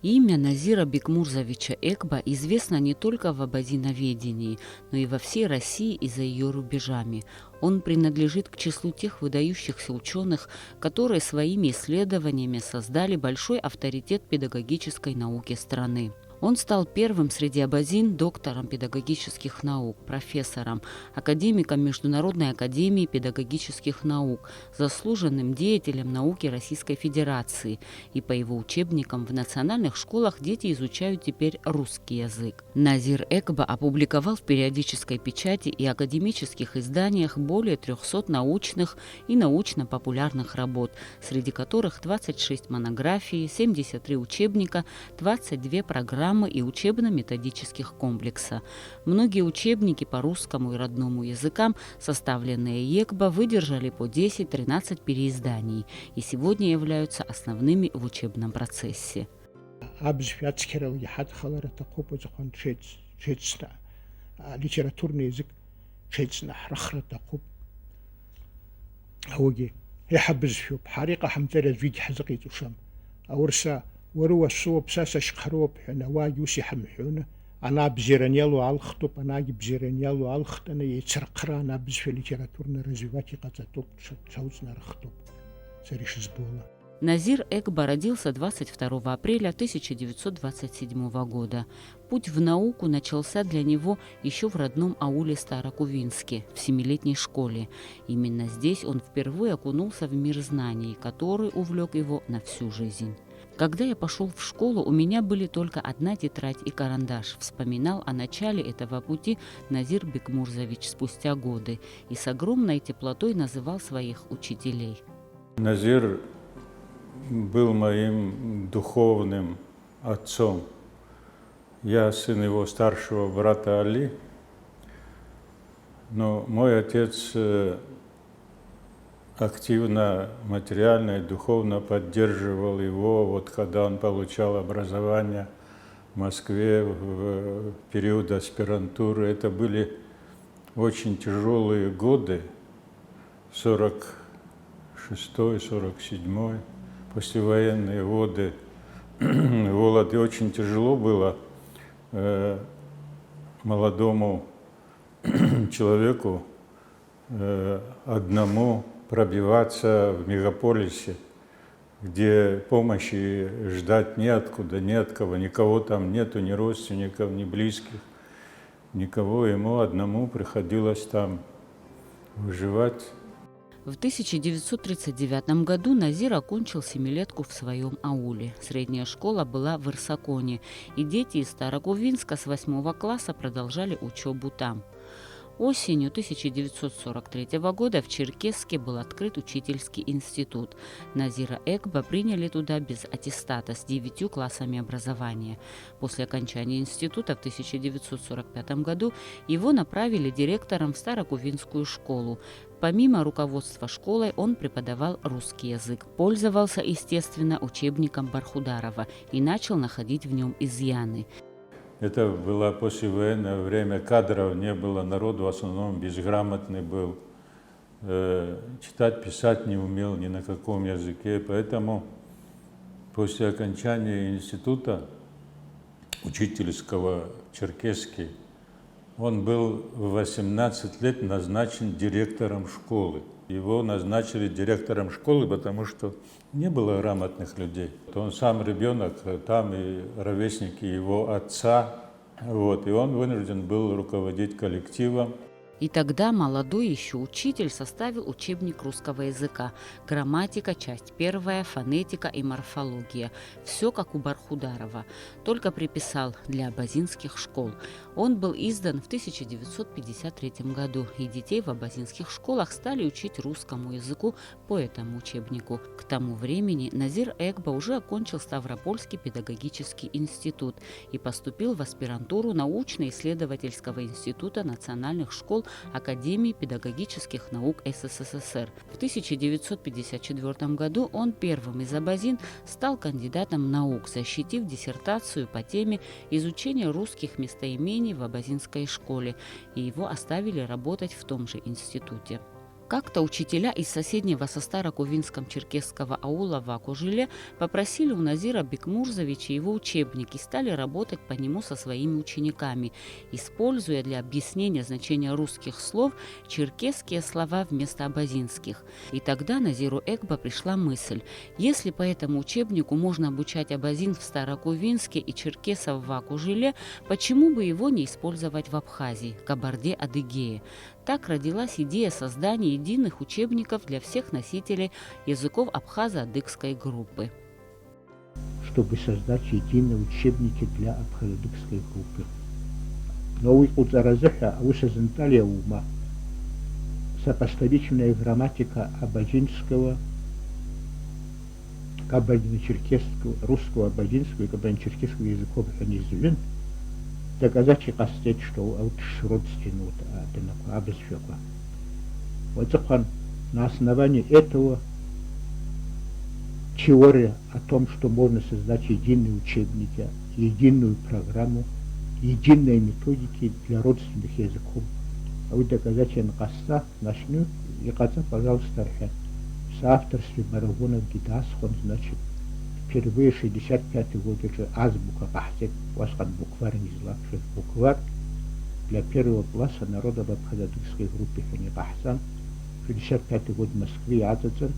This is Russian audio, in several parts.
Имя Назира Бикмурзовича Экба известно не только в абазиноведении, но и во всей России и за ее рубежами. Он принадлежит к числу тех выдающихся ученых, которые своими исследованиями создали большой авторитет педагогической науки страны. Он стал первым среди абазин доктором педагогических наук, профессором, академиком Международной академии педагогических наук, заслуженным деятелем науки Российской Федерации. И по его учебникам в национальных школах дети изучают теперь русский язык. Назир Экба опубликовал в периодической печати и академических изданиях более 300 научных и научно-популярных работ, среди которых 26 монографий, 73 учебника, 22 программы и учебно-методических комплекса. Многие учебники по русскому и родному языкам, составленные Экба, выдержали по 10-13 переизданий и сегодня являются основными в учебном процессе. Литературный язык وروا الصوب ساسا شخروب حنا وايوسي حمحونا أنا بزيرانيالو الخطوب أنا بزيرانيالو الخط أنا يتسرقرا أنا بز في ليتراتورنا развивать قطعتوب شاوزنا رخطوب سريش زبولا. Назир Экба родился 22 апреля 1927 года. Путь в науку начался для него еще в родном ауле Старокувинске, в 7-летней школе. Именно здесь он впервые окунулся в мир знаний, который увлек его на всю жизнь. «Когда я пошел в школу, у меня были только одна тетрадь и карандаш», вспоминал о начале этого пути Назир Бикмурзович спустя годы и с огромной теплотой называл своих учителей. Назир был моим духовным отцом. Я сын его старшего брата Али, но мой отец активно, материально и духовно поддерживал его, вот когда он получал образование в Москве в период аспирантуры. Это были очень тяжелые годы, 46-й, 47-й, послевоенные годы, голод. И очень тяжело было молодому человеку одному пробиваться в мегаполисе, где помощи ждать неоткуда, ни от кого, никого там нету, ни родственников, ни близких, никого, ему одному приходилось там выживать. В 1939 году Назир окончил 7-летку в своем ауле. Средняя школа была в Ирсаконе, и дети из Старокувинска с 8 класса продолжали учебу там. Осенью 1943 года в Черкесске был открыт учительский институт. Назира Экба приняли туда без аттестата с 9 классами образования. После окончания института в 1945 году его направили директором в Старокувинскую школу. Помимо руководства школой он преподавал русский язык, пользовался, естественно, учебником Бархударова и начал находить в нем изъяны. Это было послевоенное время, кадров не было, народ в основном безграмотный был, читать, писать не умел ни на каком языке, поэтому после окончания института учительского в Черкесске он был в 18 лет назначен директором школы. Его назначили директором школы, потому что не было грамотных людей. Он сам ребенок, там и ровесники его отца, и он вынужден был руководить коллективом. И тогда молодой еще учитель составил учебник русского языка. Грамматика, часть 1, фонетика и морфология. Все как у Бархударова, только приписал для абазинских школ. Он был издан в 1953 году, и детей в абазинских школах стали учить русскому языку по этому учебнику. К тому времени Назир Экба уже окончил Ставропольский педагогический институт и поступил в аспирантуру научно-исследовательского института национальных школ Академии педагогических наук СССР. В 1954 году он первым из абазин стал кандидатом наук, защитив диссертацию по теме изучения русских местоимений в абазинской школе, и его оставили работать в том же институте. Как-то учителя из соседнего со Старокувинском черкесского аула Вакужиле попросили у Назира Бекмурзовича его учебник и стали работать по нему со своими учениками, используя для объяснения значения русских слов черкесские слова вместо абазинских. И тогда Назиру Экба пришла мысль: если по этому учебнику можно обучать абазин в Старокувинске и черкесов в Вакужиле, почему бы его не использовать в Абхазии, Кабарде-Адыгее? Так родилась идея создания единых учебников для всех носителей языков абхазо-адыгской группы. Чтобы создать единые учебники для абхазо-адыгской группы. Новый Кудзаразыха Аусазенталия ума. Сопоставительная грамматика абазинского, кабардино-черкесского, русского абазинского и кабардино-черкесского языков Ханизулин. Доказать и кастет, что родственный абазфека. Вот на основании этого теория о том, что можно создать единые учебники, единую программу, единые методики для родственных языков. А вы доказательно каста начну и каца, пожалуйста, в соавторстве Барагонов Гидасхон, значит, впервые 65-й год уже азбука кахтек, васкан букварь не злакший букварь для первого класса народа в абхазо-адыгской группе Ханибахсан. 65-й год в Москве, Азацин.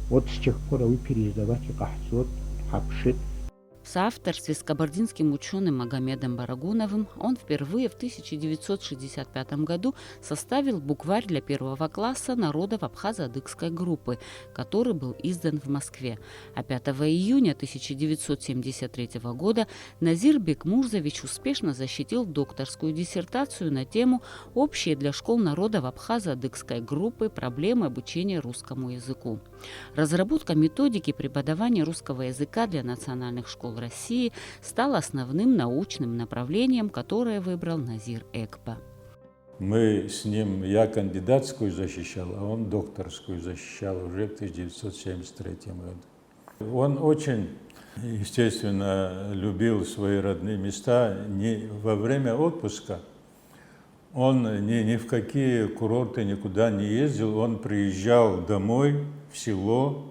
Вот с тех пор вы переиздавайте кахтет, хапшит. В соавторстве с кабардинским ученым Магомедом Барагуновым он впервые в 1965 году составил букварь для первого класса народов абхазо-адыгской группы, который был издан в Москве. А 5 июня 1973 года Назир Бекмурзович успешно защитил докторскую диссертацию на тему «Общие для школ народов абхазо-адыгской группы проблемы обучения русскому языку». Разработка методики преподавания русского языка для национальных школ России стал основным научным направлением, которое выбрал Назир Экба. Мы с ним, я кандидатскую защищал, а он докторскую защищал уже в 1973 году. Он очень, естественно, любил свои родные места. Во время отпуска он ни в какие курорты никуда не ездил, он приезжал домой, в село,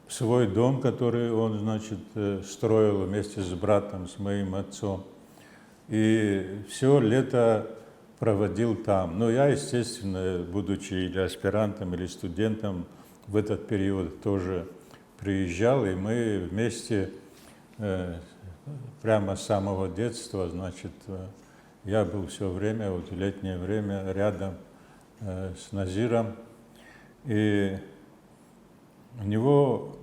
в свой дом, который он, значит, строил вместе с братом, с моим отцом. И все лето проводил там. Но я, естественно, будучи или аспирантом, или студентом, в этот период тоже приезжал, и мы вместе прямо с самого детства, значит, я был все время, вот летнее время, рядом с Назиром. И у него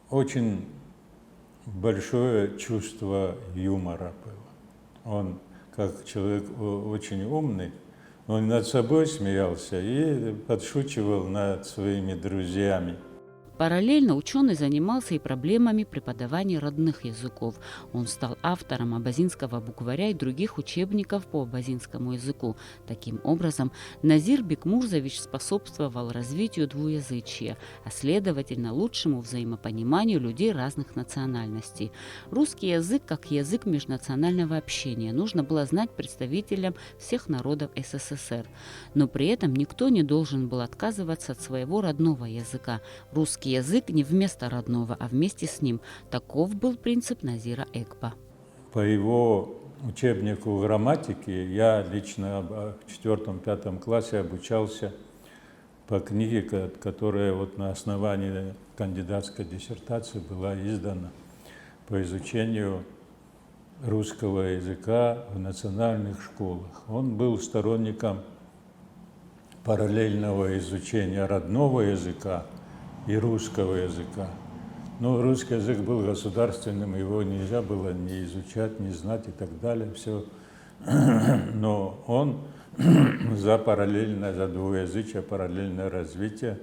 очень большое чувство юмора было. Он, как человек очень умный, он над собой смеялся и подшучивал над своими друзьями. Параллельно ученый занимался и проблемами преподавания родных языков. Он стал автором абазинского букваря и других учебников по абазинскому языку. Таким образом, Назир Бекмурзович способствовал развитию двуязычия, а следовательно лучшему взаимопониманию людей разных национальностей. Русский язык, как язык межнационального общения, нужно было знать представителям всех народов СССР. Но при этом никто не должен был отказываться от своего родного языка. Русский язык не вместо родного, а вместе с ним. Таков был принцип Назира Экба. По его учебнику грамматики я лично в 4-5 классе обучался по книге, которая вот на основании кандидатской диссертации была издана по изучению русского языка в национальных школах. Он был сторонником параллельного изучения родного языка и русского языка. Но русский язык был государственным, его нельзя было ни изучать, ни знать и так далее. Все. Но он за параллельное, за двуязычие, параллельное развитие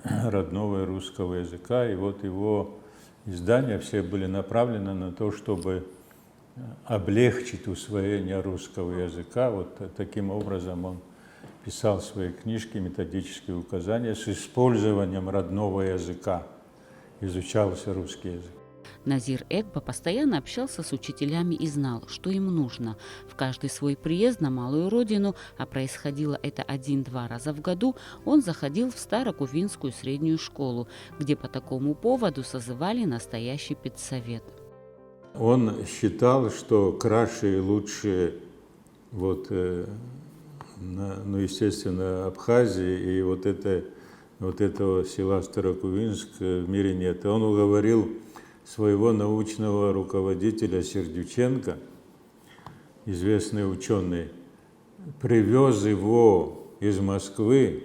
родного и русского языка. И вот его издания все были направлены на то, чтобы облегчить усвоение русского языка. Вот таким образом он писал свои книжки, методические указания с использованием родного языка. Изучался русский язык. Назир Экба постоянно общался с учителями и знал, что им нужно. В каждый свой приезд на малую родину, а происходило это 1-2 раза в году, он заходил в Старокувинскую среднюю школу, где по такому поводу созывали настоящий педсовет. Он считал, что краше и лучше естественно, Абхазии и этого села Старокувинск в мире нет. И он уговорил своего научного руководителя Сердюченко, известный ученый, привез его из Москвы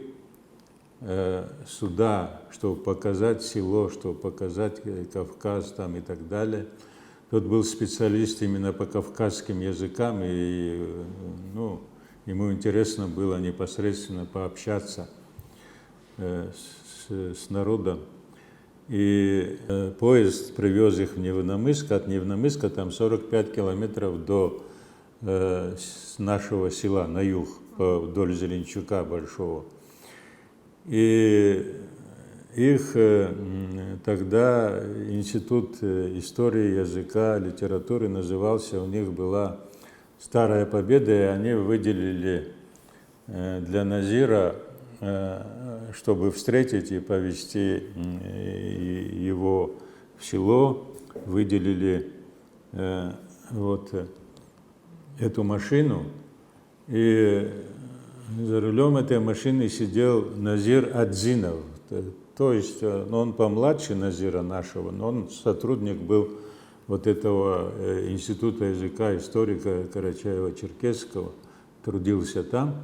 сюда, чтобы показать село, чтобы показать Кавказ там и так далее. Тот был специалист именно по кавказским языкам, и ему интересно было непосредственно пообщаться с народом. И поезд привез их в Невномыск, от Невномыска там 45 километров до нашего села на юг, вдоль Зеленчука большого. И их тогда Институт истории, языка, литературы назывался, у них была Старая Победа, и они выделили для Назира, чтобы встретить и повезти его в село, выделили эту машину. И за рулем этой машины сидел Назир Адзинов. То есть он помладше Назира нашего, но он сотрудник был этого Института языка, историка Карачаева-Черкесского, трудился там.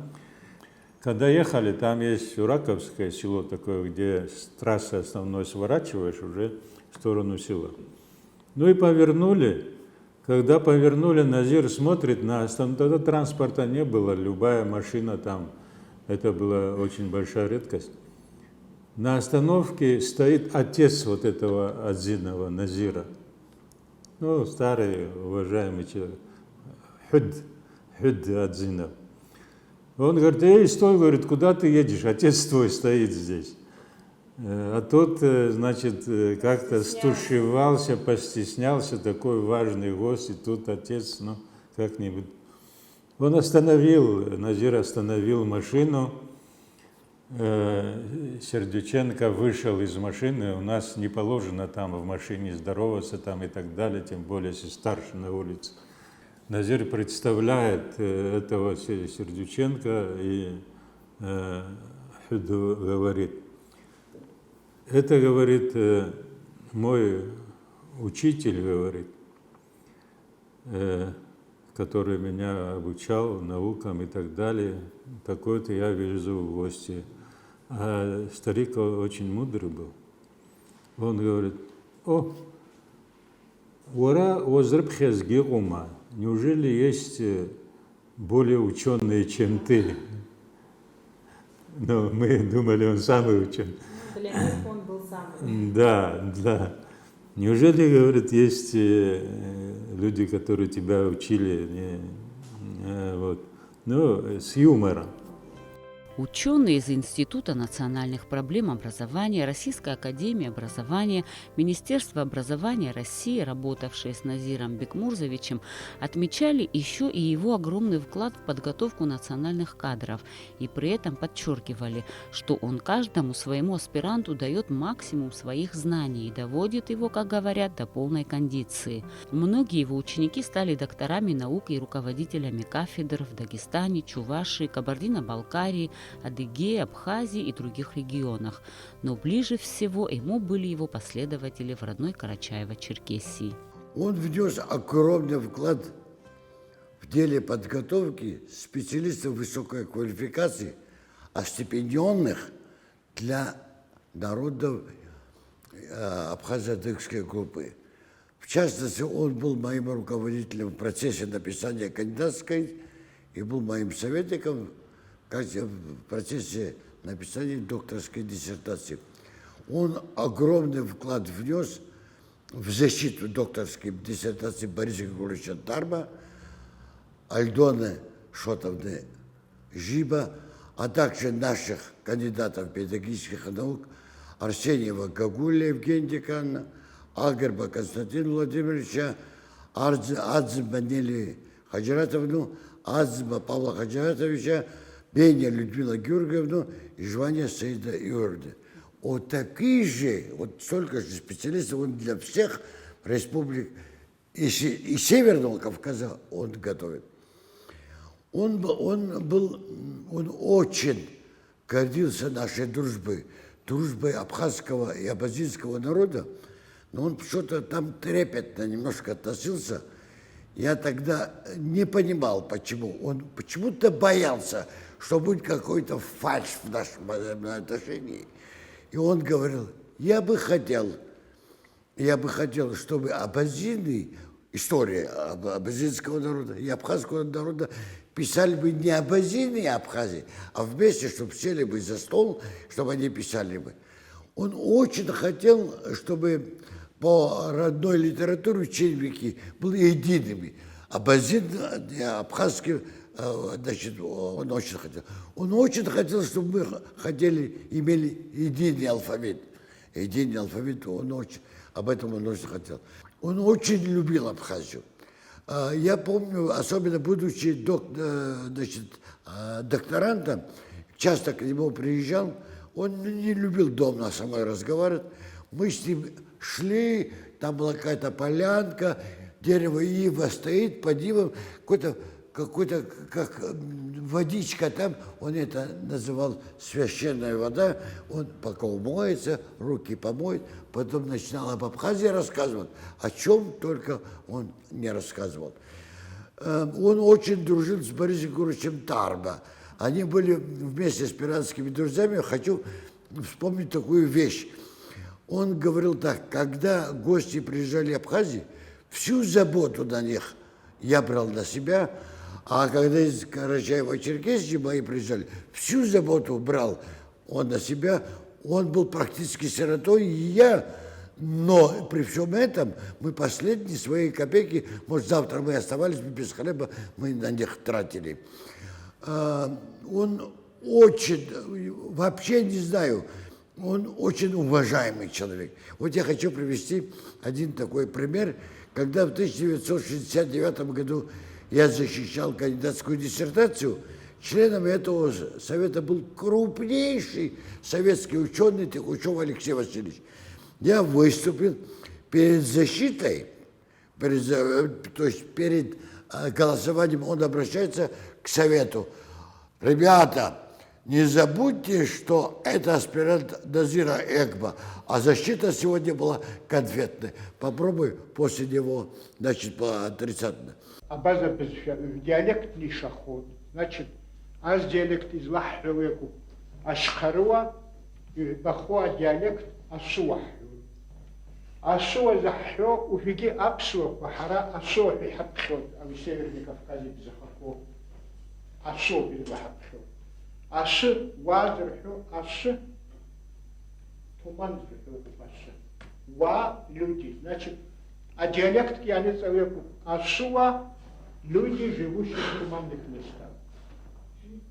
Когда ехали, там есть Ураковское село такое, где с трассы основной сворачиваешь уже в сторону села. И повернули. Когда повернули, Назир смотрит на остановку. Тогда транспорта не было, любая машина там, это была очень большая редкость. На остановке стоит отец этого Адзинова, Назира. Старый, уважаемый человек, Худ Адзинов. Он говорит: эй, стой, говорит, куда ты едешь? Отец твой стоит здесь. А тот, значит, как-то стушевался, постеснялся, такой важный гость, и тут отец, как-нибудь. Назир остановил машину, Сердюченко вышел из машины, у нас не положено там в машине здороваться там и так далее, тем более, если старше на улице. Назир представляет этого Сердюченко и говорит: это, говорит, мой учитель, говорит, который меня обучал наукам и так далее, такой-то я везу в гости. А старик очень мудрый был. Он говорит: ура возрабхезгиума, неужели есть более ученые, чем ты? Но мы думали, он самый ученый. Для них он был самый. Да. Неужели, говорит, есть люди, которые тебя учили, с юмором? Ученые из Института национальных проблем образования, Российской академии образования, Министерства образования России, работавшие с Назиром Бекмурзовичем, отмечали еще и его огромный вклад в подготовку национальных кадров и при этом подчеркивали, что он каждому своему аспиранту дает максимум своих знаний и доводит его, как говорят, до полной кондиции. Многие его ученики стали докторами наук и руководителями кафедр в Дагестане, Чувашии, Кабардино-Балкарии, Адыгее, Абхазии и других регионах, но ближе всего ему были его последователи в родной Карачаево-Черкесии. Он внес огромный вклад в деле подготовки специалистов высокой квалификации, остепененных для народов абхазо-адыгской группы. В частности, он был моим руководителем в процессе написания кандидатской и был моим советником в процессе написания докторской диссертации. Он огромный вклад внес в защиту докторской диссертации Бориса Григорьевича Тарма, Альдоны Шотовны Жиба, а также наших кандидатов педагогических наук Арсеньева Гагуля Евгения Деканна, Агерба Константина Владимировича, Адзиба Нели Хаджиратовну, Адзиба Павла Хаджиратовича, Беня Людмила Георгиевну и Жваня Саида Юрда. Вот такие же, вот столько же специалистов он для всех республик и Северного Кавказа он готовит. Он очень гордился нашей дружбой абхазского и абазинского народа, но он что-то там трепетно немножко относился. Я тогда не понимал, почему. Он почему-то боялся, что будет какой-то фальшь в нашем отношении. И он говорил, я бы хотел, чтобы абазины, история абазинского народа и абхазского народа писали бы не абазины и абхазы, а вместе, чтобы сели бы за стол, чтобы они писали бы. Он очень хотел, чтобы по родной литературе учебники были едиными. Абазин и абхазский, значит, он очень хотел. Он очень хотел, чтобы мы имели единый алфавит. Единый алфавит, об этом он очень хотел. Он очень любил Абхазию. Я помню, особенно будучи докторантом, часто к нему приезжал, он не любил дома со мной разговаривать. Мы с ним шли, там была какая-то полянка, дерево ива стоит под ивом, какой-то как водичка там, он это называл священная вода, он пока умоется, руки помоет, потом начинал об Абхазии рассказывать, о чем только он не рассказывал. Он очень дружил с Борисом Егоровичем Тарба. Они были вместе с пиратскими друзьями. Я хочу вспомнить такую вещь. Он говорил так, когда гости приезжали в Абхазию, всю заботу на них я брал на себя, а когда из Карачаева-Черкесии мои приезжали, всю заботу брал он на себя. Он был практически сиротой, и я, но при всем этом мы последние свои копейки, может, завтра мы оставались бы без хлеба, мы на них тратили. Он очень, вообще не знаю, он очень уважаемый человек. Вот я хочу привести один такой пример. Когда в 1969 году я защищал кандидатскую диссертацию, членом этого совета был крупнейший советский ученый Тихучев Алексей Васильевич. Я выступил перед защитой, то есть перед голосованием, он обращается к совету. Ребята, не забудьте, что это аспирант Назира Экба, а защита сегодня была конфетная. Попробуй после него, значит, по отрицательно. Абаза диалект не шаход, значит, аз диалект из лахревеку, ашхаруа, и бахуа диалект асуа. Асуа захрё, уфиги апсуа, бахара асуа бихабхот, а в Северном Кавказе захарко, асуа бихабхот. Асы вазрхё, асы туман зрхё, асы. Ва люди, значит, а диалект я человеку асуа люди, живущие в туманных местах.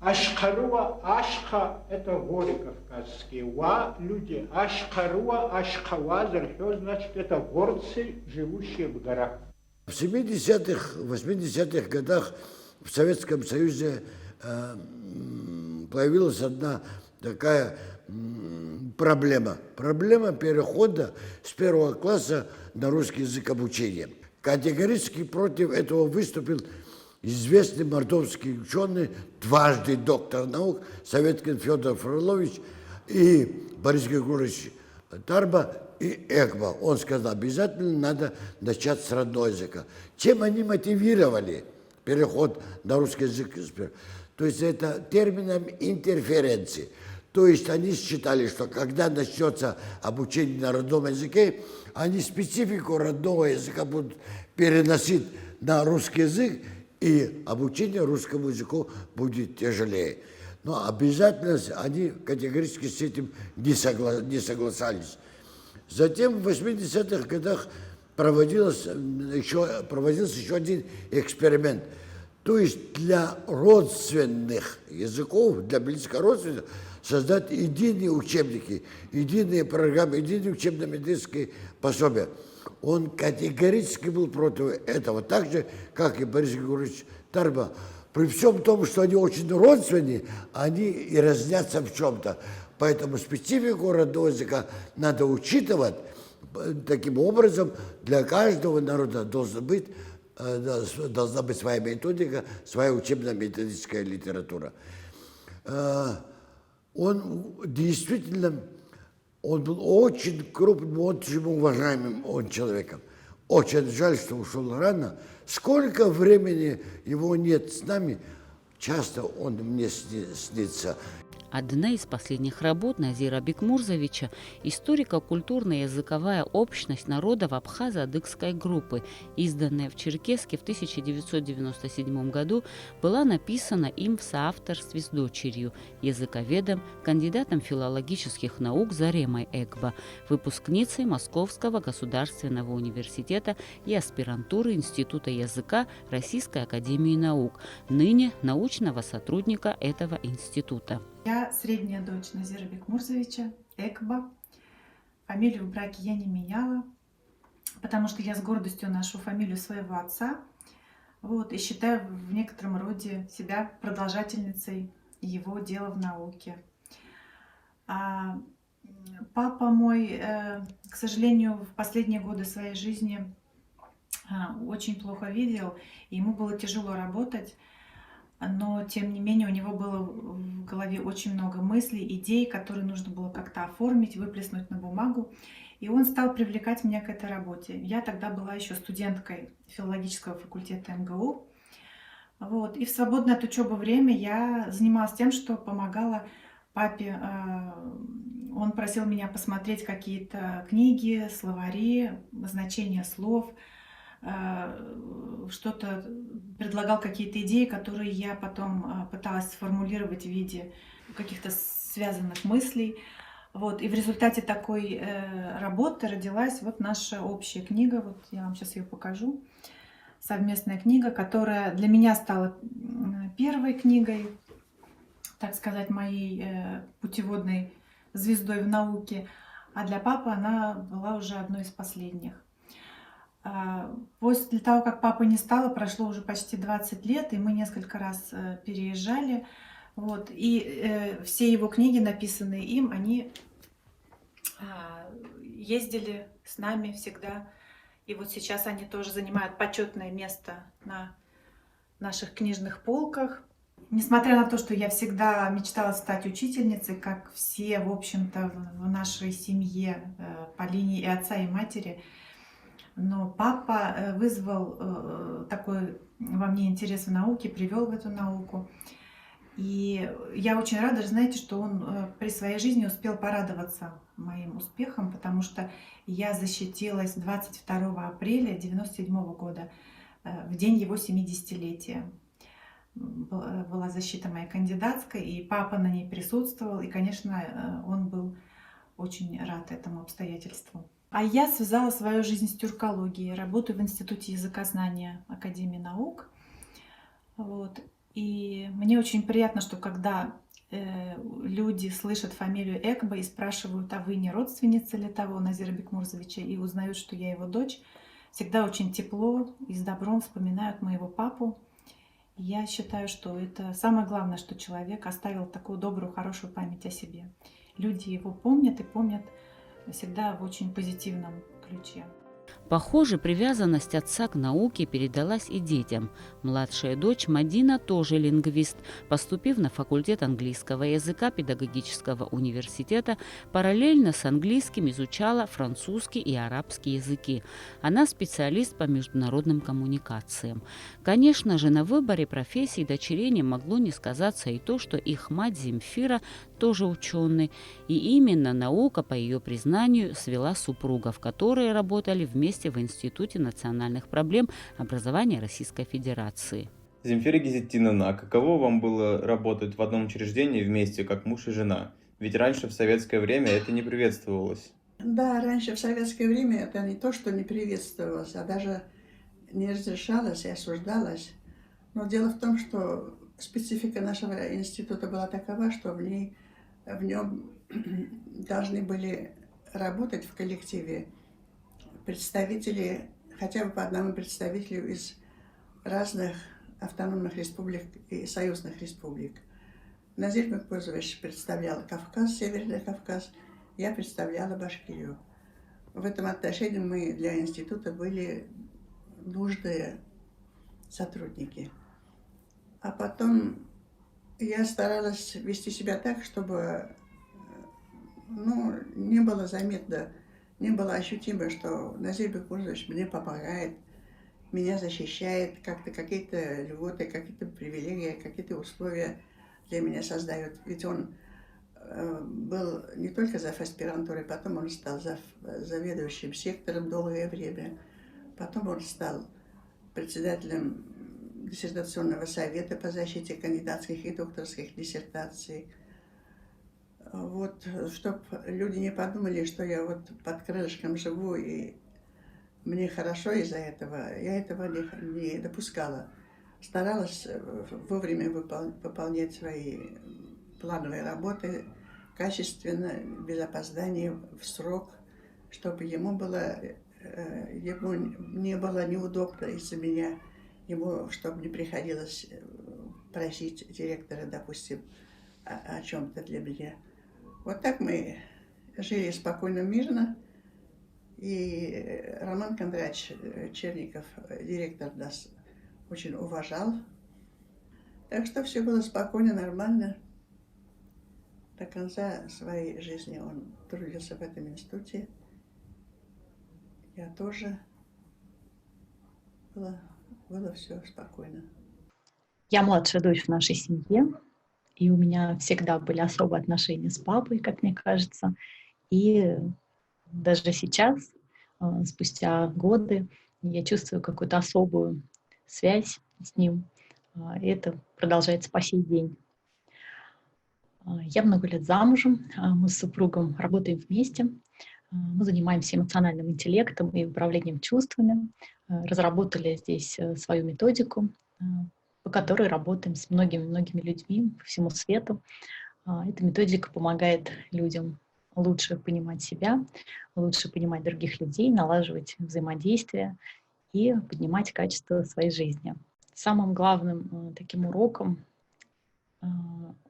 Ашхаруа, Ашха – это горы кавказские. Ва – люди. Ашхаруа, Ашхава, Зархё, значит, это горцы, живущие в горах. В 70-х, 80-х годах в Советском Союзе появилась одна такая проблема. Проблема перехода с первого класса на русский язык обучения. Категорически против этого выступил известный мордовский ученый, дважды доктор наук, Советкин Федор Фролович и Борис Григорьевич Тарба и Экба. Он сказал, обязательно надо начать с родного языка. Чем они мотивировали переход на русский язык? То есть это термином интерференции. То есть они считали, что когда начнется обучение на родном языке, они специфику родного языка будут переносить на русский язык, и обучение русскому языку будет тяжелее. Но обязательно они категорически с этим не согласались. Затем в 80-х годах проводился еще один эксперимент. То есть для родственных языков, для близкородственных, создать единые учебники, единые программы, единые учебно-методические пособия. Он категорически был против этого, так же, как и Борис Григорьевич Тарба. При всем том, что они очень родственные, они и разнятся в чем-то. Поэтому специфику родного языка надо учитывать. Таким образом, для каждого народа должна быть своя методика, своя учебно-методическая литература. Он действительно, он был очень крупным, очень уважаемым человеком. Очень жаль, что ушел рано. Сколько времени его нет с нами, часто он мне снится. Одна из последних работ Назира Бекмурзовича – историко-культурная языковая общность народов абхазо-адыгской группы, изданная в Черкесске в 1997 году, была написана им в соавторстве с дочерью, языковедом, кандидатом филологических наук Заремой Экба, выпускницей Московского государственного университета и аспирантуры Института языка Российской академии наук, ныне научного сотрудника этого института. Я средняя дочь Назира Бекмурзовича, Экба. Фамилию в браке я не меняла, потому что я с гордостью ношу фамилию своего отца. И считаю в некотором роде себя продолжательницей его дела в науке. Папа мой, к сожалению, в последние годы своей жизни очень плохо видел, и ему было тяжело работать. Но, тем не менее, у него было в голове очень много мыслей, идей, которые нужно было как-то оформить, выплеснуть на бумагу. И он стал привлекать меня к этой работе. Я тогда была еще студенткой филологического факультета МГУ. И в свободное от учебы время я занималась тем, что помогала папе. Он просил меня посмотреть какие-то книги, словари, значения слов, что-то предлагал, какие-то идеи, которые я потом пыталась сформулировать в виде каких-то связанных мыслей. И в результате такой работы родилась наша общая книга. Я вам сейчас ее покажу. Совместная книга, которая для меня стала первой книгой, так сказать, моей путеводной звездой в науке, а для папы она была уже одной из последних. После того, как папы не стало, прошло уже почти 20 лет, и мы несколько раз переезжали. И все его книги, написанные им, они ездили с нами всегда. И сейчас они тоже занимают почетное место на наших книжных полках. Несмотря на то, что я всегда мечтала стать учительницей, как все, в общем-то, в нашей семье по линии и отца, и матери, но папа вызвал такой во мне интерес в науке, привел в эту науку. И я очень рада, знаете, что он при своей жизни успел порадоваться моим успехам, потому что я защитилась 22 апреля 1997 года, в день его 70-летия. Была защита моей кандидатской, и папа на ней присутствовал, и, конечно, он был очень рад этому обстоятельству. А я связала свою жизнь с тюркологией, работаю в Институте языкознания Академии наук. И мне очень приятно, что когда люди слышат фамилию Экба и спрашивают, а вы не родственница ли того Назира Бекмурзовича, и узнают, что я его дочь, всегда очень тепло и с добром вспоминают моего папу. И я считаю, что это самое главное, что человек оставил такую добрую, хорошую память о себе. Люди его помнят и помнят всегда в очень позитивном ключе. Похоже, привязанность отца к науке передалась и детям. Младшая дочь Мадина тоже лингвист. Поступив на факультет английского языка педагогического университета, параллельно с английским изучала французский и арабский языки. Она специалист по международным коммуникациям. Конечно же, на выборе профессий дочерей не могло не сказаться и то, что их мать Земфира тоже ученый, и именно наука, по ее признанию, свела супругов, которые работали вместе в Институте национальных проблем образования Российской Федерации. Земфира Гизеттиновна, а каково вам было работать в одном учреждении вместе, как муж и жена? Ведь раньше в советское время это не приветствовалось. Да, раньше в советское время это не то, что не приветствовалось, а даже не разрешалось и осуждалось. Но дело в том, что специфика нашего института была такова, что в нем должны были работать в коллективе представители, хотя бы по одному представителю из разных автономных республик и союзных республик. Назир Мекбузович представлял Кавказ, Северный Кавказ, я представляла Башкирию. В этом отношении мы для института были нужные сотрудники. А потом я старалась вести себя так, чтобы не было заметно, не было ощутимо, что Назир Бекмурзович мне помогает, меня защищает, как-то какие-то льготы, какие-то привилегии, какие-то условия для меня создает. Ведь он был не только зав.аспирантурой, потом он стал заведующим сектором долгое время, потом он стал председателем диссертационного совета по защите кандидатских и докторских диссертаций. Вот, чтобы люди не подумали, что я вот под крылышком живу и мне хорошо из-за этого, я этого не допускала. Старалась вовремя выполнять свои плановые работы качественно, без опозданий, в срок, чтобы ему не было неудобно из-за меня, чтобы не приходилось просить директора, допустим, о чем-то для меня. Вот так мы жили спокойно, мирно. И Роман Кондратьевич Черников, директор, нас очень уважал. Так что все было спокойно, нормально. До конца своей жизни он трудился в этом институте. Я тоже. Было все спокойно. Я младшая дочь в нашей семье, и у меня всегда были особые отношения с папой, как мне кажется. И даже сейчас, спустя годы, я чувствую какую-то особую связь с ним. И это продолжается по сей день. Я много лет замужем, мы с супругом работаем вместе. Мы занимаемся эмоциональным интеллектом и управлением чувствами. Разработали здесь свою методику, по которой работаем с многими-многими людьми по всему свету. Эта методика помогает людям лучше понимать себя, лучше понимать других людей, налаживать взаимодействие и поднимать качество своей жизни. Самым главным таким уроком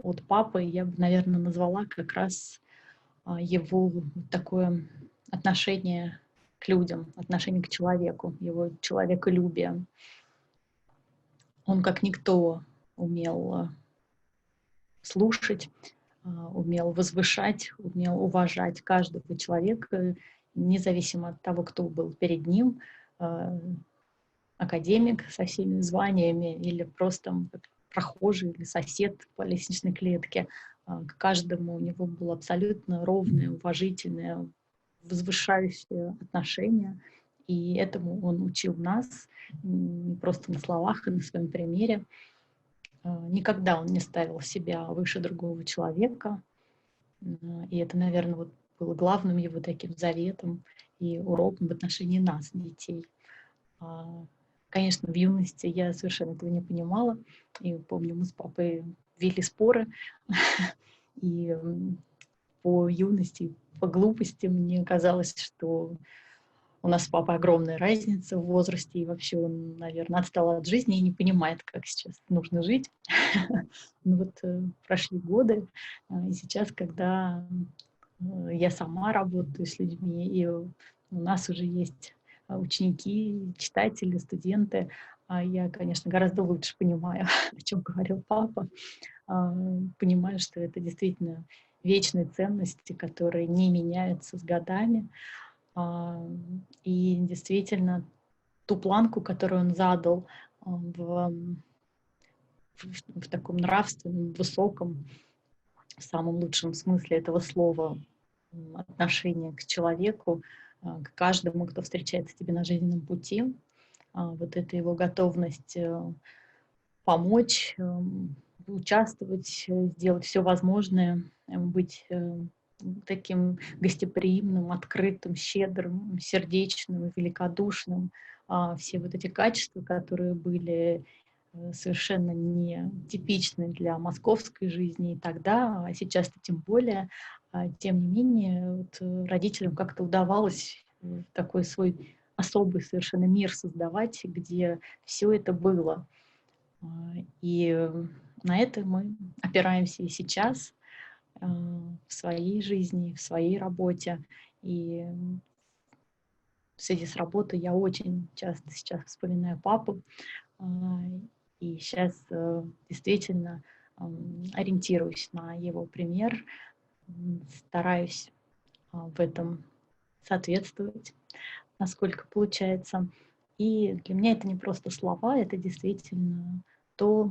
от папы я бы, наверное, назвала как раз его такое отношение к людям, отношение к человеку, его человеколюбие. Он как никто умел слушать, умел возвышать, умел уважать каждого человека, независимо от того, кто был перед ним, академик со всеми званиями или просто прохожий или сосед по лестничной клетке. К каждому у него было абсолютно ровное, уважительное, возвышающее отношение. И этому он учил нас не просто на словах, а на своем примере. Никогда он не ставил себя выше другого человека. И это, наверное, вот было главным его таким заветом и уроком в отношении нас, детей. Конечно, в юности я совершенно этого не понимала. И помню, мы с папой вели споры. И по юности, по глупости мне казалось, что у нас с папой огромная разница в возрасте, и вообще он, наверное, отстал от жизни и не понимает, как сейчас нужно жить. Но вот прошли годы, и сейчас, когда я сама работаю с людьми, и у нас уже есть ученики, читатели, студенты, я, конечно, гораздо лучше понимаю, о чем говорил папа, понимаю, что это действительно вечные ценности, которые не меняются с годами. И действительно, ту планку, которую он задал в таком нравственном, высоком, в самом лучшем смысле этого слова, отношение к человеку, к каждому, кто встречается тебе на жизненном пути, вот эта его готовность помочь, участвовать, сделать все возможное, быть таким гостеприимным, открытым, щедрым, сердечным, великодушным. Все вот эти качества, которые были совершенно не типичны для московской жизни и тогда, а сейчас-то тем более. Тем не менее, родителям как-то удавалось такой свой особый совершенно мир создавать, где все это было. И на это мы опираемся и сейчас в своей жизни, в своей работе. И в связи с работой я очень часто сейчас вспоминаю папу. И сейчас действительно ориентируюсь на его пример, стараюсь в этом соответствовать, насколько получается. И для меня это не просто слова, это действительно то,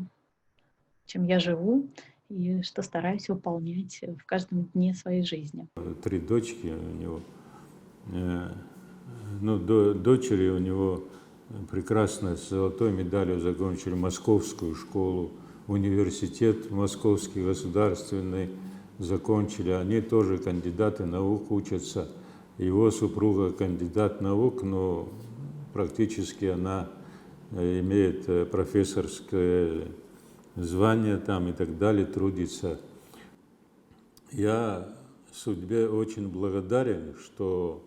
чем я живу и что стараюсь выполнять в каждом дне своей жизни. 3 дочки у него. Дочери у него прекрасно с золотой медалью закончили московскую школу, университет московский государственный закончили. Они тоже кандидаты наук учатся. Его супруга кандидат наук, но практически она имеет профессорское звание там и так далее, трудится. Я судьбе очень благодарен, что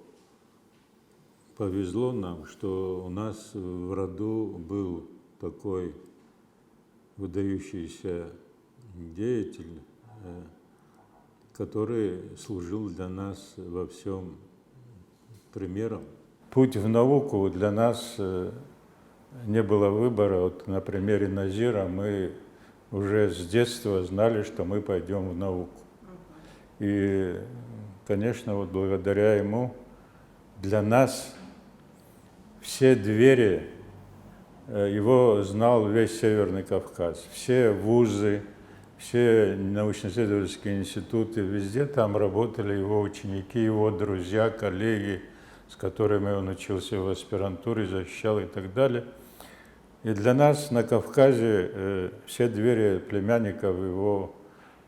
повезло нам, что у нас в роду был такой выдающийся деятель, который служил для нас во всем примером. Путь в науку для нас не было выбора. Вот на примере Назира мы уже с детства знали, что мы пойдем в науку. И, конечно, вот благодаря ему для нас все двери, его знал весь Северный Кавказ, все вузы, все научно-исследовательские институты, везде там работали его ученики, его друзья, коллеги, с которыми он учился в аспирантуре, защищал и так далее. И для нас на Кавказе все двери племянников его,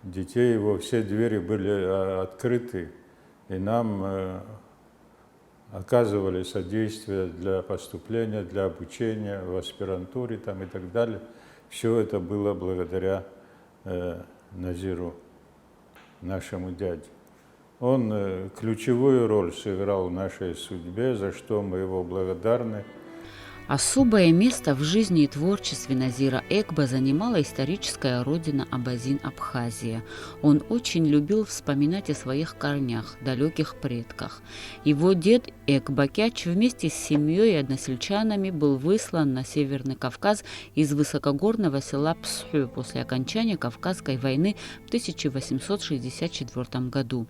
детей его, все двери были открыты, и нам оказывали содействие для поступления, для обучения в аспирантуре там, и так далее. Все это было благодаря Назиру, нашему дяде. Он ключевую роль сыграл в нашей судьбе, за что мы его благодарны. Особое место в жизни и творчестве Назира Экба занимала историческая родина Абазин-Абхазия. Он очень любил вспоминать о своих корнях, далеких предках. Его дед Экбакяч вместе с семьей и односельчанами был выслан на Северный Кавказ из высокогорного села Псху после окончания Кавказской войны в 1864 году.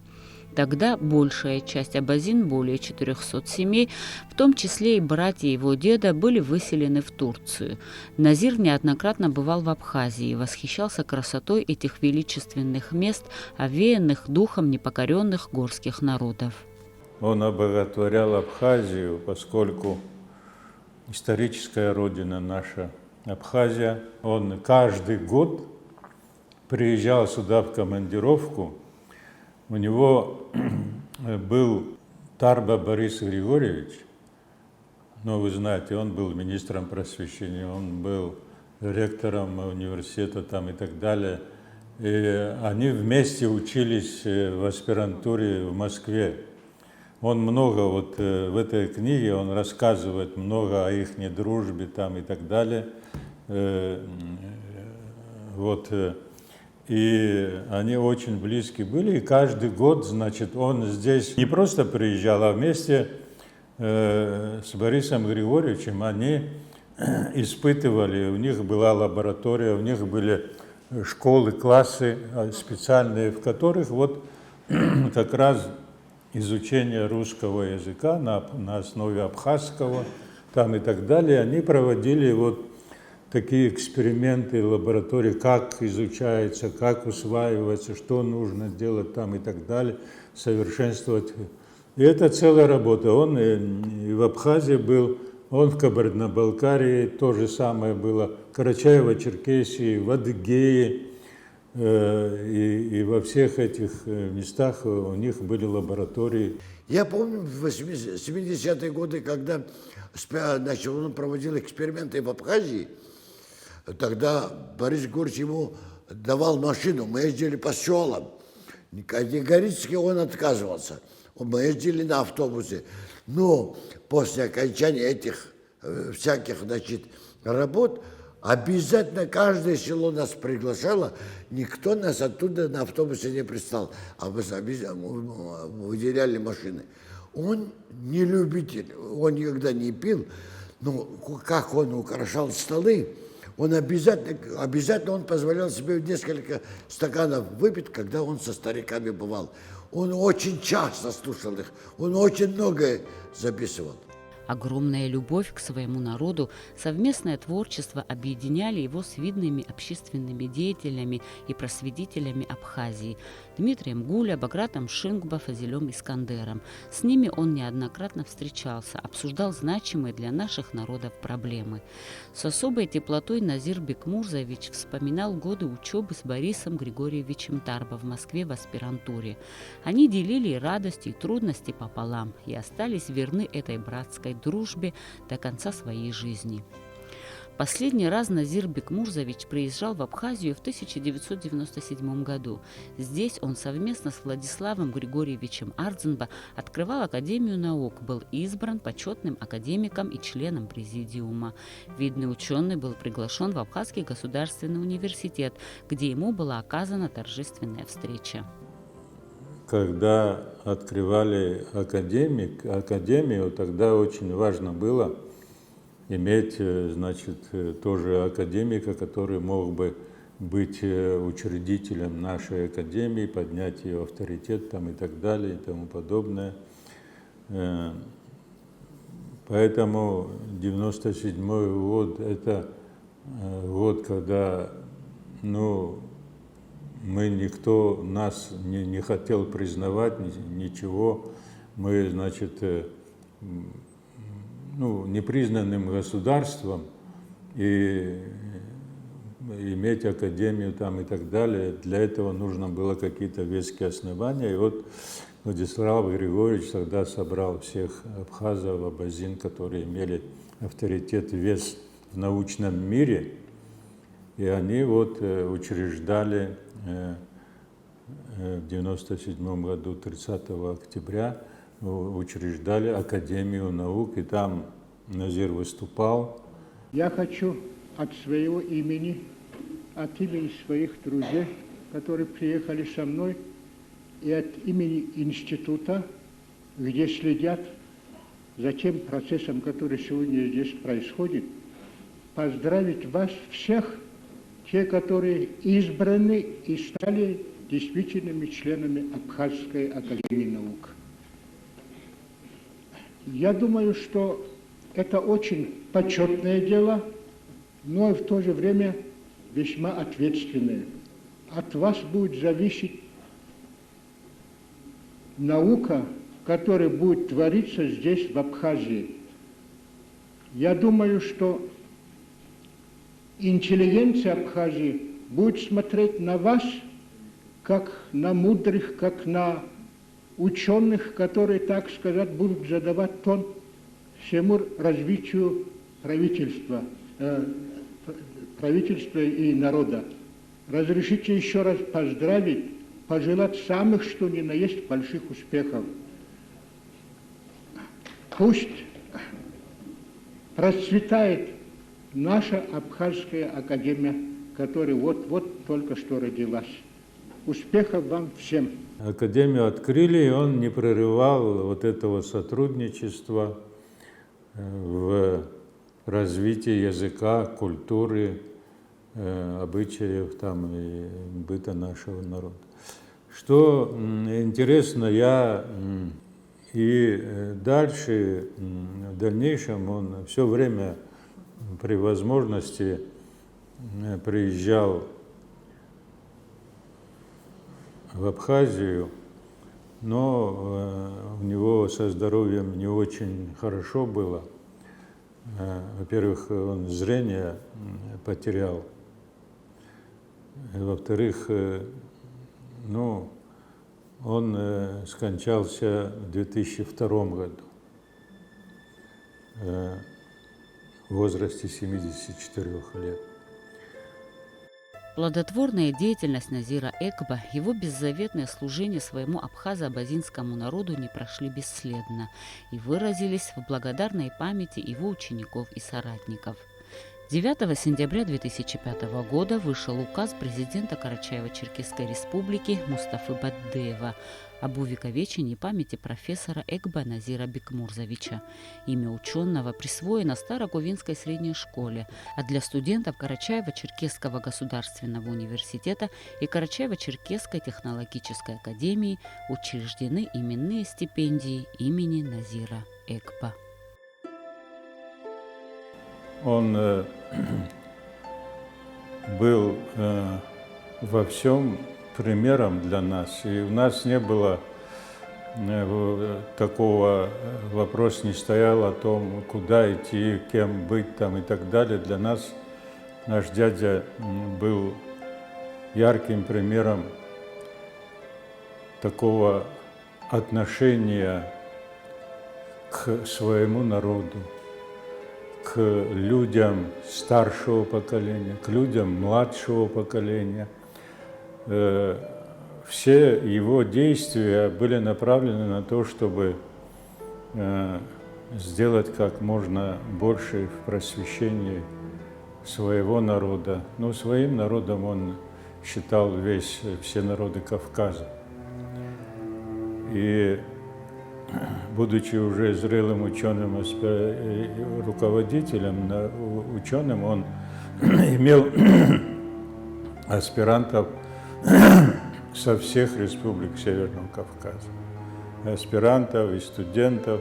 Тогда большая часть абазин, более 400 семей, в том числе и братья его деда, были выселены в Турцию. Назир неоднократно бывал в Абхазии и восхищался красотой этих величественных мест, овеянных духом непокоренных горских народов. Он обоготворял Абхазию, поскольку историческая родина наша Абхазия. Он каждый год приезжал сюда в командировку. У него был Тарба Борис Григорьевич, но вы знаете, он был министром просвещения, он был ректором университета там и так далее. И они вместе учились в аспирантуре в Москве. Он много, вот в этой книге он рассказывает много о их дружбе там и так далее. И они очень близки были, и каждый год, значит, он здесь не просто приезжал, а вместе с Борисом Григорьевичем они испытывали, у них была лаборатория, у них были школы, классы специальные, в которых вот как раз изучение русского языка на основе абхазского там и так далее, они проводили вот такие эксперименты, лаборатории, как изучается, как усваивается, что нужно делать там и так далее, совершенствовать. И это целая работа. Он и в Абхазии был, он в Кабардино-Балкарии, то же самое было, Карачаево-Черкесии, в Адыгее, и во всех этих местах у них были лаборатории. Я помню в 70-е годы, когда он проводил эксперименты в Абхазии, Тогда Борис Гурьевич ему давал машину, мы ездили по селам. Категорически он отказывался. Мы ездили на автобусе. Но после окончания этих всяких, значит, работ обязательно каждое село нас приглашало. Никто нас оттуда на автобусе не пристал, а выделяли машины. Он не любитель, он никогда не пил, но как он украшал столы, он обязательно он позволял себе несколько стаканов выпить, когда он со стариками бывал. Он очень часто слушал их, он очень многое записывал. Огромная любовь к своему народу, совместное творчество объединяли его с видными общественными деятелями и просветителями Абхазии Дмитрием Гуля, Багратом Шингба, Фазилем Искандером. С ними он неоднократно встречался, обсуждал значимые для наших народов проблемы. С особой теплотой Назир Бекмурзович вспоминал годы учебы с Борисом Григорьевичем Тарбо в Москве в аспирантуре. Они делили и радости, и трудности пополам и остались верны этой братской дружбе до конца своей жизни. Последний раз Назир Бекмурзович приезжал в Абхазию в 1997 году. Здесь он совместно с Владиславом Григорьевичем Ардзенбо открывал Академию наук, был избран почетным академиком и членом президиума. Видный ученый был приглашен в Абхазский государственный университет, где ему была оказана торжественная встреча. Когда открывали академию, тогда очень важно было иметь, значит, тоже академика, который мог бы быть учредителем нашей академии, поднять ее авторитет там, и так далее и тому подобное. Поэтому 97-й год – это год, когда, никто нас не хотел признавать, ничего. Мы, значит, непризнанным государством, и иметь академию там и так далее. Для этого нужно было какие-то веские основания. И вот Владислав Григорьевич тогда собрал всех абхазов, абазин, которые имели авторитет, вес в научном мире, и они вот учреждали в 97 году, 30 октября, учреждали Академию наук, и там Назир выступал. Я хочу от своего имени, от имени своих друзей, которые приехали со мной, и от имени института, где следят за тем процессом, который сегодня здесь происходит, поздравить вас всех, те, которые избраны и стали действительными членами Абхазской академии наук. Я думаю, что это очень почетное дело, но и в то же время весьма ответственное. От вас будет зависеть наука, которая будет твориться здесь, в Абхазии. Я думаю, что интеллигенция Абхазии будет смотреть на вас, как на мудрых, как на ученых, которые, так сказать, будут задавать тон всему развитию правительства и народа. Разрешите еще раз поздравить, пожелать самых, что ни на есть, больших успехов. Пусть процветает наша Абхазская академия, которая вот только что родилась. Успехов вам всем! Академию открыли, и он не прерывал вот этого сотрудничества в развитии языка, культуры, обычаев там, и быта нашего народа. Что интересно, я и дальше, в дальнейшем, он все время при возможности приезжал в Абхазию, но у него со здоровьем не очень хорошо было. Во-первых, он зрение потерял. Во-вторых, он скончался в 2002 году в возрасте 74 лет. Плодотворная деятельность Назира Экба, его беззаветное служение своему абхазо-абазинскому народу не прошли бесследно и выразились в благодарной памяти его учеников и соратников. 9 сентября 2005 года вышел указ президента Карачаево-Черкесской республики Мустафы Баддеева об увековечении памяти профессора Экба Назира Бекмурзовича. Имя ученого присвоено Старокувинской средней школе, а для студентов Карачаево-Черкесского государственного университета и Карачаево-Черкесской технологической академии учреждены именные стипендии имени Назира Экба. Он был во всем примером для нас, и у нас не было такого вопроса, не стоял о том, куда идти, кем быть там и так далее. Для нас наш дядя был ярким примером такого отношения к своему народу, к людям старшего поколения, к людям младшего поколения. Все его действия были направлены на то, чтобы сделать как можно больше в просвещении своего народа. Но своим народом он считал все народы Кавказа. И будучи уже зрелым ученым, руководителем, ученым, он имел аспирантов со всех республик Северного Кавказа. Аспирантов и студентов.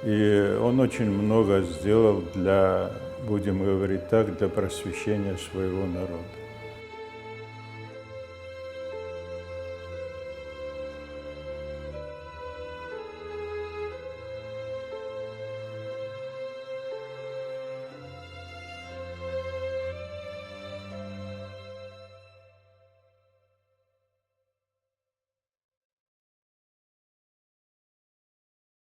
И он очень много сделал для, будем говорить так, для просвещения своего народа.